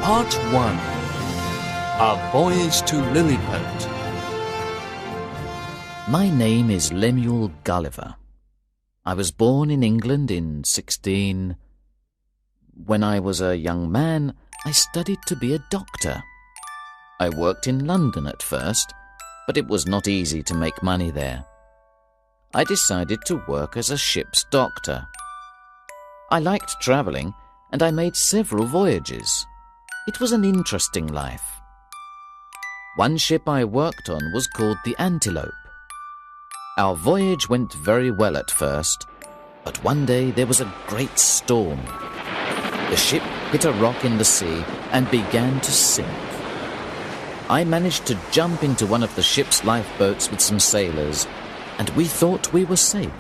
Part 1. A Voyage to Lilliput. My name is Lemuel Gulliver. I was born in England in 16... When I was a young man, I studied to be a doctor. I worked in London at first, but it was not easy to make money there. I decided to work as a ship's doctor. I liked travelling, and I made several voyages. It was an interesting life. One ship I worked on was called the Antelope. Our voyage went very well at first, but one day there was a great storm. The ship hit a rock in the sea and began to sink. I managed to jump into one of the ship's lifeboats with some sailors, and we thought we were safe.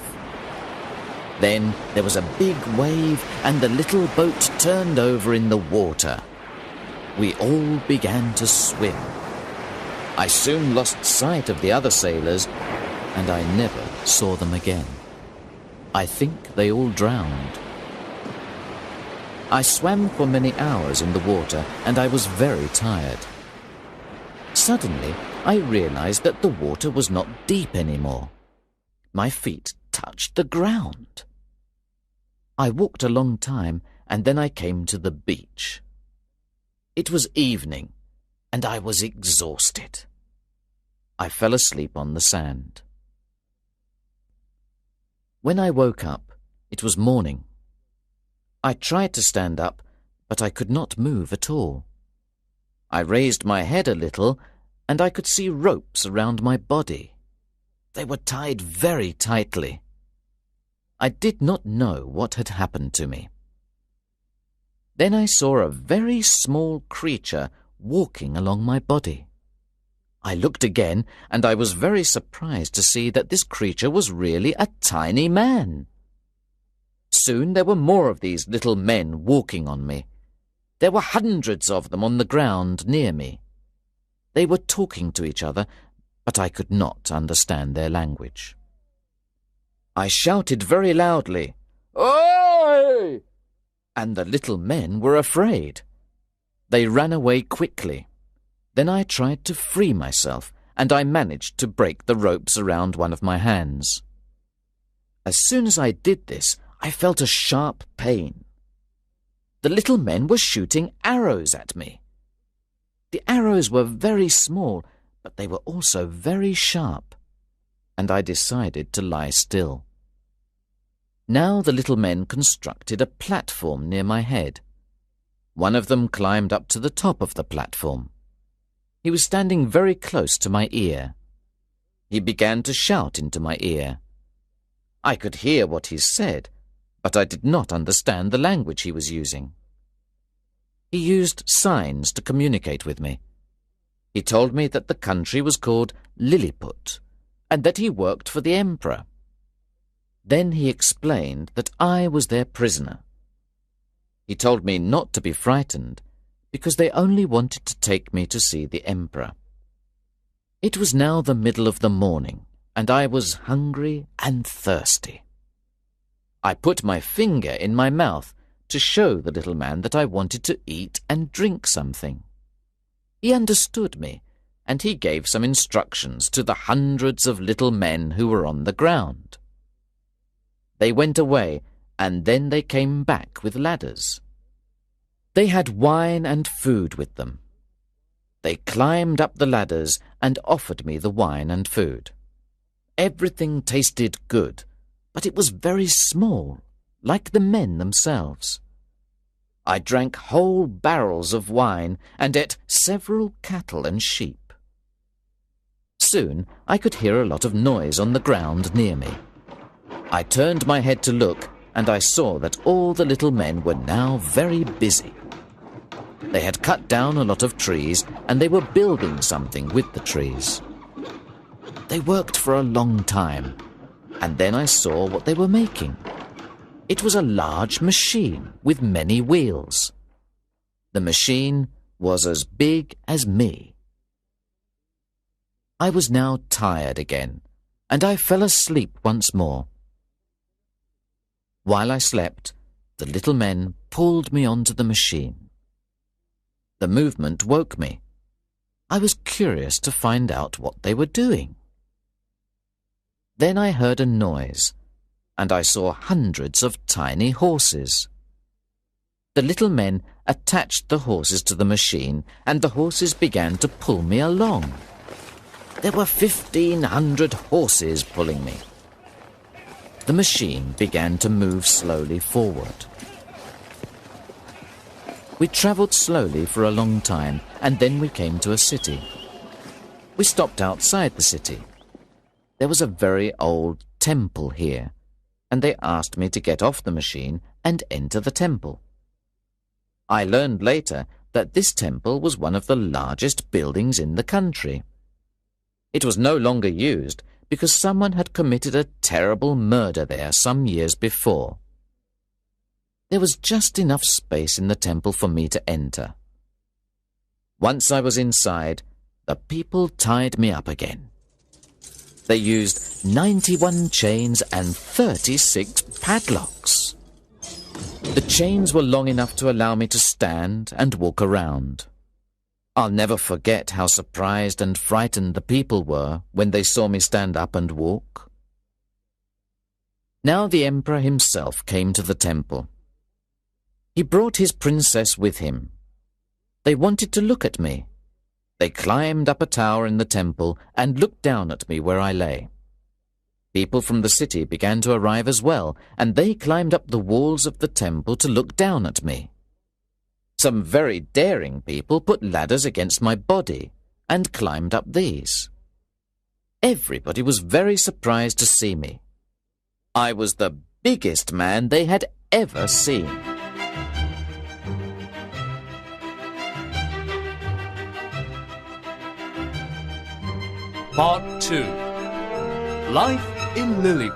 Then there was a big wave, and the little boat turned over in the water. We all began to swim. I soon lost sight of the other sailors, and I never saw them again. I think they all drowned. I swam for many hours in the water, and I was very tired. Suddenly, I realized that the water was not deep anymore. My feet touched the ground. I walked a long time, and then I came to the beach. It was evening, and I was exhausted. I fell asleep on the sand. When I woke up, it was morning. I tried to stand up, but I could not move at all. I raised my head a little, and I could see ropes around my body. They were tied very tightly. I did not know what had happened to me. Then I saw a very small creature walking along my body. I looked again, and I was very surprised to see that this creature was really a tiny man. Soon there were more of these little men walking on me. There were hundreds of them on the ground near me. They were talking to each other, but I could not understand their language. I shouted very loudly, "Oi!" And the little men were afraid. They ran away quickly. Then I tried to free myself, and I managed to break the ropes around one of my hands. As soon as I did this, I felt a sharp pain. The little men were shooting arrows at me. The arrows were very small, but they were also very sharp, and I decided to lie still. Now the little men constructed a platform near my head. One of them climbed up to the top of the platform. He was standing very close to my ear. He began to shout into my ear. I could hear what he said, but I did not understand the language he was using. He used signs to communicate with me. He told me that the country was called Lilliput, and that he worked for the emperor. Then he explained that I was their prisoner. He told me not to be frightened, because they only wanted to take me to see the emperor. It was now the middle of the morning, and I was hungry and thirsty. I put my finger in my mouth to show the little man that I wanted to eat and drink something. He understood me, and he gave some instructions to the hundreds of little men who were on the ground. They went away, and then they came back with ladders. They had wine and food with them. They climbed up the ladders and offered me the wine and food. Everything tasted good, but it was very small, like the men themselves. I drank whole barrels of wine and ate several cattle and sheep. Soon I could hear a lot of noise on the ground near me. I turned my head to look, and I saw that all the little men were now very busy. They had cut down a lot of trees, and they were building something with the trees. They worked for a long time, and then I saw what they were making. It was a large machine with many wheels. The machine was as big as me. I was now tired again, and I fell asleep once more. While I slept, the little men pulled me onto the machine. The movement woke me. I was curious to find out what they were doing. Then I heard a noise, and I saw hundreds of tiny horses. The little men attached the horses to the machine, and the horses began to pull me along. There were 1,500 horses pulling me. The machine began to move slowly forward. We travelled slowly for a long time, and then we came to a city. We stopped outside the city. There was a very old temple here, and they asked me to get off the machine and enter the temple. I learned later that this temple was one of the largest buildings in the country. It was no longer used because someone had committed a terrible murder there some years before. There was just enough space in the temple for me to enter. Once I was inside, the people tied me up again. They used 91 chains and 36 padlocks. The chains were long enough to allow me to stand and walk around. I'll never forget how surprised and frightened the people were when they saw me stand up and walk. Now the emperor himself came to the temple. He brought his princess with him. They wanted to look at me. They climbed up a tower in the temple and looked down at me where I lay. People from the city began to arrive as well, and they climbed up the walls of the temple to look down at me. Some very daring people put ladders against my body and climbed up these. Everybody was very surprised to see me. I was the biggest man they had ever seen. Part 2. Life in Lilliput.